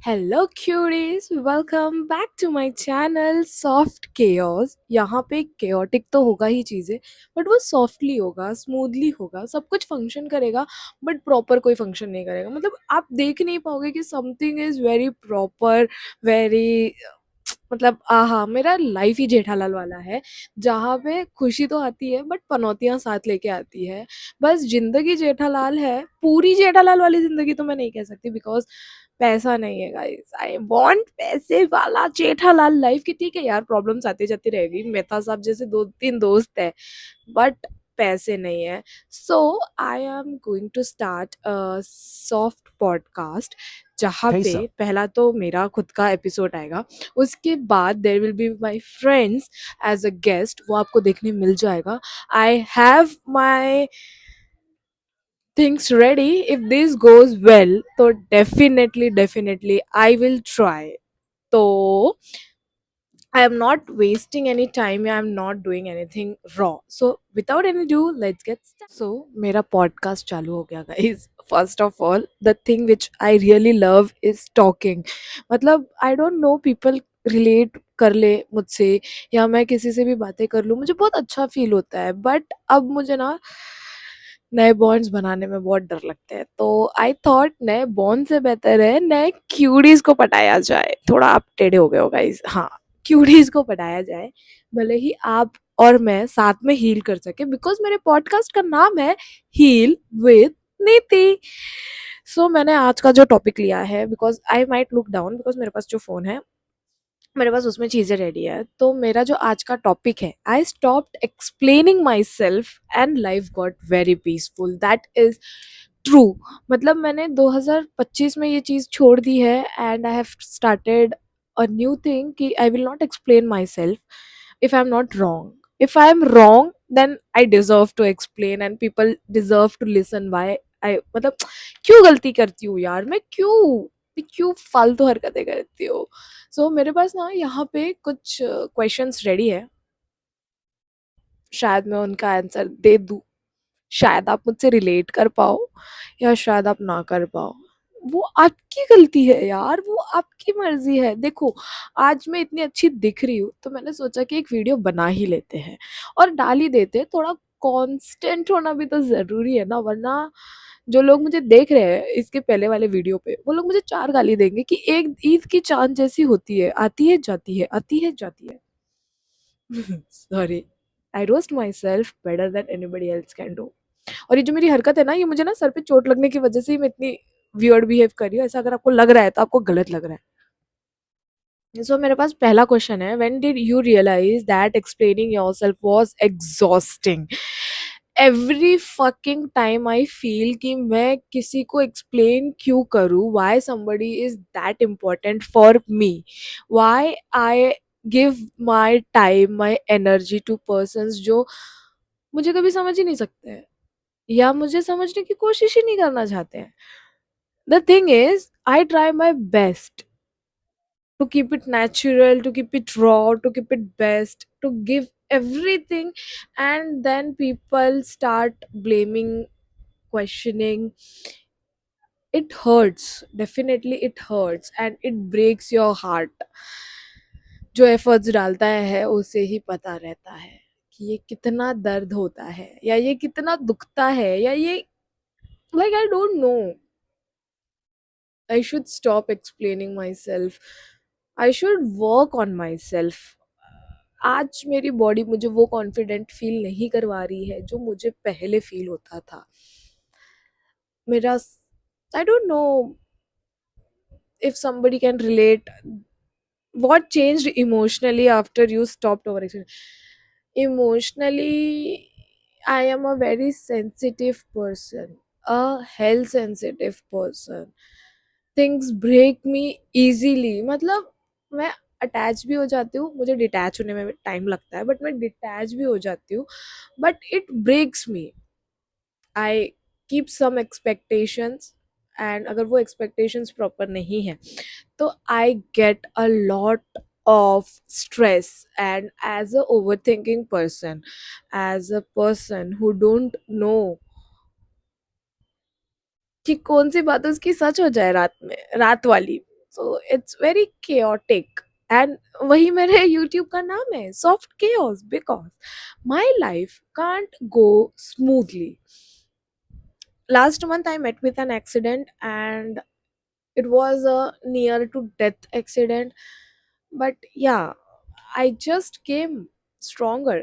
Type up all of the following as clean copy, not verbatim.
Hello curies, welcome back to my channel Soft Chaos. यहाँ पे chaotic तो होगा ही चीज़ें, बट वो सॉफ्टली होगा, स्मूथली होगा, सब कुछ फंक्शन करेगा। बट प्रॉपर कोई फंक्शन नहीं करेगा। मतलब आप देख नहीं पाओगे कि something is very proper, very, मतलब आहा, मेरा लाइफ ही जेठालाल वाला है, जहाँ पे खुशी तो आती है बट पनौतियाँ साथ लेके आती है। बस जिंदगी जेठालाल है, पूरी जेठालाल वाली जिंदगी तो मैं नहीं कह सकती, बिकॉज पैसा नहीं है गाइस। आई वांट पैसे वाला जेठालाल लाइफ की। ठीक है यार, प्रॉब्लम्स आती जाती रहेगी, मेहता साहब जैसे दो तीन दोस्त है, बट पैसे नहीं है। So I am going to start a soft podcast, जहाँ Hey, पे sir. पहला तो मेरा खुद का एपिसोड आएगा। उसके बाद there will be my friends as a guest, वो आपको देखने मिल जाएगा। I have my things ready. If this goes well, so definitely I will try. So I am not wasting any time, I am not doing anything raw. So without any ado, let's get started. So मेरा podcast चालू हो गया guys. First of all, the thing which I really love is talking. मतलब I don't know, people relate कर ले मुझसे, या मैं किसी से भी बातें कर लूँ, मुझे बहुत अच्छा फील होता है। बट अब मुझे ना नए बॉन्ड्स बनाने में बहुत डर लगता है, तो आई थॉट नए बॉन्ड से बेहतर है नए क्यूडीज को पटाया जाए। थोड़ा आप टेढ़े हो गए हो गाइस, हाँ, क्यूडीज को पटाया जाए, भले ही आप और मैं साथ में हील कर सके, बिकॉज मेरे पॉडकास्ट का नाम है हील विद नीति। सो मैंने आज का जो टॉपिक लिया है, because I might look down, because मेरे पास जो फोन है, मेरे पास उसमें चीज़ें रेडी है। तो मेरा जो आज का टॉपिक है, I stopped explaining myself and life got very peaceful. That is true. मतलब मैंने 2025 में ये चीज़ छोड़ दी है, and I have started a new thing कि I will not explain myself if I'm not wrong. If I'm wrong, then I deserve to explain and people deserve to listen why I, मतलब क्यों गलती करती हूँ यार, मैं क्यों फालतू हरकतें करती हूँ। सो मेरे पास ना यहाँ पे कुछ क्वेश्चंस रेडी है, शायद मैं उनका आंसर दे दूँ, शायद आप मुझसे रिलेट कर पाओ, या शायद आप ना कर पाओ। वो आपकी गलती है यार, वो आपकी मर्जी है। देखो, आज मैं इतनी अच्छी दिख रही हूँ, तो मैंने सोचा कि एक वीडियो बना ही लेते हैं और डाल ही देते हैं। थोड़ा कांस्टेंट होना भी तो जरूरी है ना, वरना जो लोग मुझे देख रहे हैं इसके पहले वाले वीडियो पे, वो लोग मुझे चार गाली देंगे कि एक ईद की चांद जैसी होती है, आती है जाती है, आती है जाती है। Sorry, I roast my self better than anybody else can do. और ये जो मेरी हरकत है ना, ये मुझे ना सर पे चोट लगने की वजह से ही मैं इतनी वियर्ड बिहेव कर रही हूँ। ऐसा अगर आपको लग रहा है तो आपको गलत लग रहा है। सो मेरे पास पहला क्वेश्चन है, when did you realise that explaining yourself was exhausting? Every fucking time I feel कि मैं किसी को एक्सप्लेन क्यों करूँ, why somebody is that important for me, why I give my time, my energy to persons जो मुझे कभी समझ ही नहीं सकते हैं, या मुझे समझने की कोशिश ही नहीं करना चाहते हैं। The thing is, I try my best to keep it natural, to keep it raw, to keep it best, to give everything, and then people start blaming, questioning. It hurts, definitely it hurts, and it breaks your heart. जो efforts डालता है उसे ही पता रहता है कि ये कितना दर्द होता है, या ये कितना दुखता है, या ये, like, I don't know. I should stop explaining myself. I should work on myself. आज मेरी बॉडी मुझे वो कॉन्फिडेंट फील नहीं करवा रही है जो मुझे पहले फील होता था। मेरा, I don't know if somebody can relate, what changed emotionally after you stopped overexerting? Emotionally, I am a very sensitive person, a health sensitive person. Things break me easily. मतलब मैं अटैच भी हो जाती हूँ, मुझे डिटैच होने में time लगता है, बट मैं डिटैच भी हो जाती हूँ, but it breaks me. I keep some expectations, and अगर वो एक्सपेक्टेशंस प्रॉपर नहीं है, तो I get a lot of stress. And as a overthinking person, as a person who don't know कि कौन सी बात उसकी सच हो जाए रात में, रात वाली, so it's very chaotic. And वही मेरे यूट्यूब का नाम है, soft chaos, because my life can't go smoothly. Last month I met with an accident, and it was a near to death accident. But yeah, I just came stronger.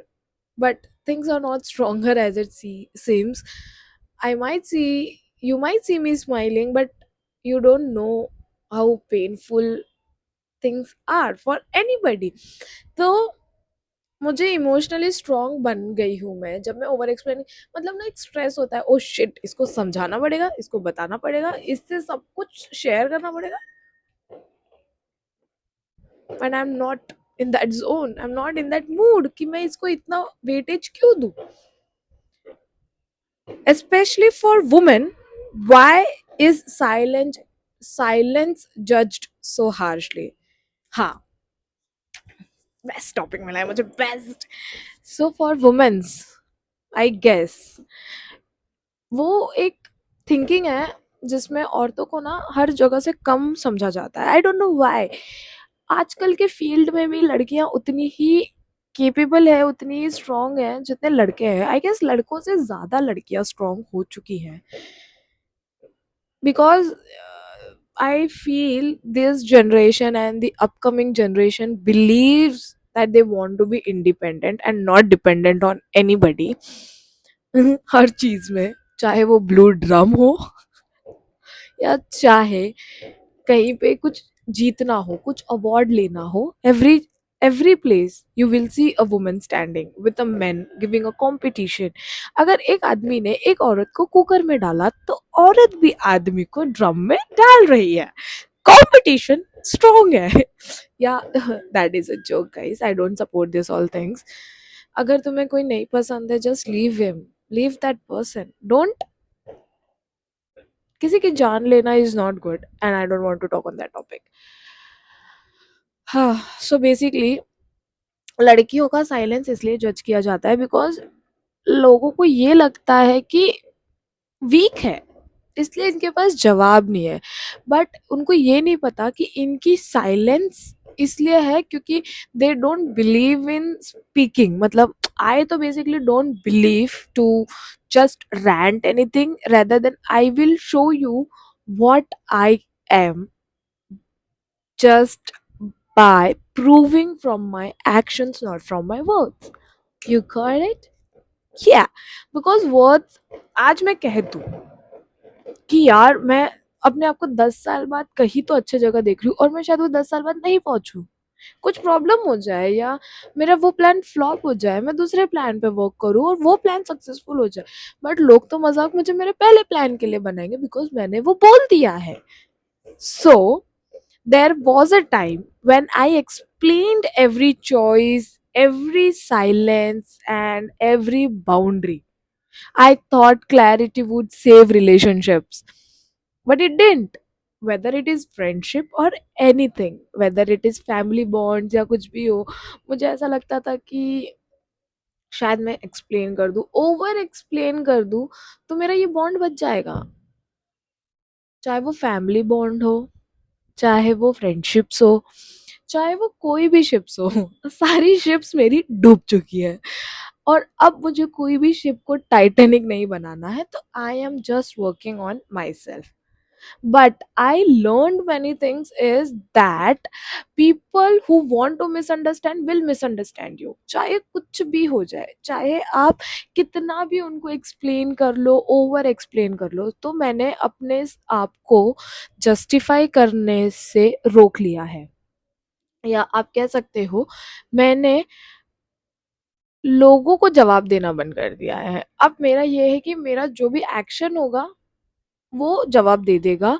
But things are not stronger as it seems. You might see me smiling, but you don't know how painful things are for anybody. तो मुझे emotionally strong बन गई हूँ मैं, जब मैं over explain, मतलब ना एक स्ट्रेस होता है, ओ शिट, इसको समझाना पड़ेगा, इसको बताना पड़ेगा, इससे सब कुछ शेयर करना पड़ेगा. And I am not in that zone, I am not in that mood कि मैं इसको इतना वेटेज क्यों दूं. Specially for women, why is silence judged so harshly. हाँ, बेस्ट टॉपिक मिला है मुझे, best. So for womens, I guess वो एक थिंकिंग है जिसमें औरतों को ना हर जगह से कम समझा जाता है. I don't know why. आजकल के फील्ड में भी लड़कियां उतनी ही केपेबल है, उतनी ही स्ट्रांग है जितने लड़के हैं. आई गेस लड़कों से ज्यादा लड़कियां स्ट्रांग हो चुकी हैं, because I feel this generation and the upcoming generation believes that they want to be independent and not dependent on anybody. हर चीज में, चाहे वो ब्लू ड्रम हो या चाहे कहीं पे कुछ जीतना हो, कुछ अवार्ड लेना हो, every place you will see a woman standing with a man giving a competition. अगर एक आदमी ने एक औरत को कुकर में डाला तो औरत भी आदमी को ड्रम में डाल रही है. कंपटीशन स्ट्रॉन्ग है. या that is a joke guys, I don't support this all things. अगर तुम्हें कोई नहीं पसंद है, just leave him, leave that person. Don't, किसी की जान लेना is not good, and I don't want to talk on that topic. हाँ, सो बेसिकली लड़कियों का साइलेंस इसलिए जज किया जाता है बिकॉज लोगों को ये लगता है कि वीक है, इसलिए इनके पास जवाब नहीं है. बट उनको ये नहीं पता कि इनकी साइलेंस इसलिए है क्योंकि they don't believe in speaking. मतलब आई तो basically don't believe to just rant anything, rather than I will show you what I am just by proving from my actions, not from my words. You got it? Yeah, because words, आज मैं कह दूं कि यार मैं अपने आप को 10 साल बाद कहीं तो अच्छी जगह देख रही हूँ, और मैं शायद वो 10 साल बाद नहीं पहुंचू, कुछ प्रॉब्लम हो जाए या मेरा वो प्लान फ्लॉप हो जाए, मैं दूसरे प्लान पे वर्क करूँ और वो प्लान सक्सेसफुल हो जाए, बट लोग तो मजाक मुझे मेरे पहले प्लान के लिए बनाएंगे बिकॉज मैंने वो बोल दिया है. सो there was a time when I explained every choice, every silence, and every boundary. I thought clarity would save relationships, but it didn't. Whether it is friendship or anything, whether it is family bonds या कुछ भी हो, मुझे ऐसा लगता था कि शायद मैं एक्सप्लेन कर दूं, ओवर एक्सप्लेन कर दूं, तो मेरा ये बॉन्ड बच जाएगा. चाहे वो फैमिली बॉन्ड हो, चाहे वो फ्रेंडशिप्स हो, चाहे वो कोई भी शिप्स हो, सारी शिप्स मेरी डूब चुकी है. और अब मुझे कोई भी शिप को टाइटेनिक नहीं बनाना है, तो I am just working on my self. But I learned many things is that people who want to misunderstand will misunderstand you. चाहे कुछ भी हो जाए, चाहे आप कितना भी उनको एक्सप्लेन कर लो, ओवर एक्सप्लेन कर लो, तो मैंने अपने आप को जस्टिफाई करने से रोक लिया है. या आप कह सकते हो, मैंने लोगों को जवाब देना बंद कर दिया है. अब मेरा ये है कि मेरा जो भी एक्शन होगा वो जवाब दे देगा,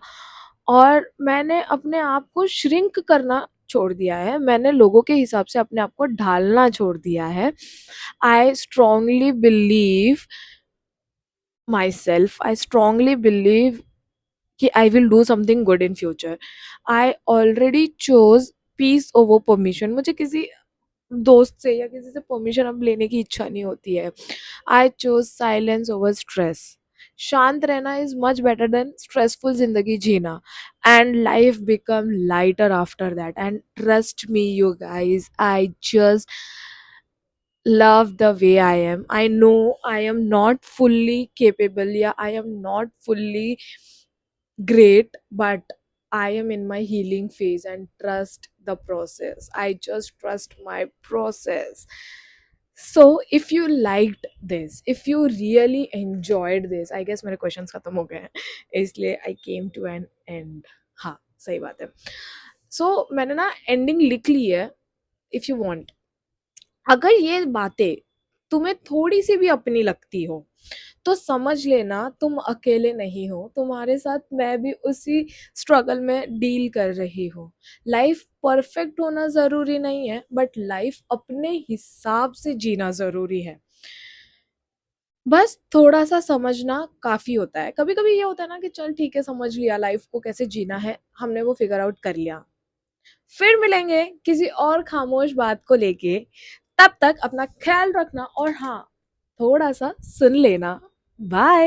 और मैंने अपने आप को श्रिंक करना छोड़ दिया है, मैंने लोगों के हिसाब से अपने आप को ढालना छोड़ दिया है. I strongly believe myself, I strongly believe कि I will do something good in future. I already chose peace over permission. मुझे किसी दोस्त से या किसी से परमिशन अब लेने की इच्छा नहीं होती है. I chose silence over stress. शांत रहना is much better than stressful जिंदगी जीना. And life become lighter after that. And trust me you guys, I just love the way I am. I know I am not fully capable, yeah, I am not fully great, but I am in my healing phase and trust the process. I just trust my process. So, if you liked this, if you really enjoyed this, I guess मेरे questions खत्म हो गए हैं, इसलिए I came to an end. हाँ, सही बात है. So, मैंने ना ending लिख ली है. If you want, अगर ये बातें तुम्हें थोड़ी सी भी अपनी लगती हो तो समझ लेना तुम अकेले नहीं हो. तुम्हारे साथ मैं भी उसी स्ट्रगल में डील कर रही हूँ. लाइफ परफेक्ट होना जरूरी नहीं है, बट लाइफ अपने हिसाब से जीना जरूरी है. बस थोड़ा सा समझना काफी होता है. कभी कभी ये होता है ना कि चल ठीक है, समझ लिया लाइफ को कैसे जीना है, हमने वो फिगर आउट कर लिया. फिर मिलेंगे किसी और खामोश बात को लेके. तब तक अपना ख्याल रखना और हाँ, थोड़ा सा सुन लेना. बाय.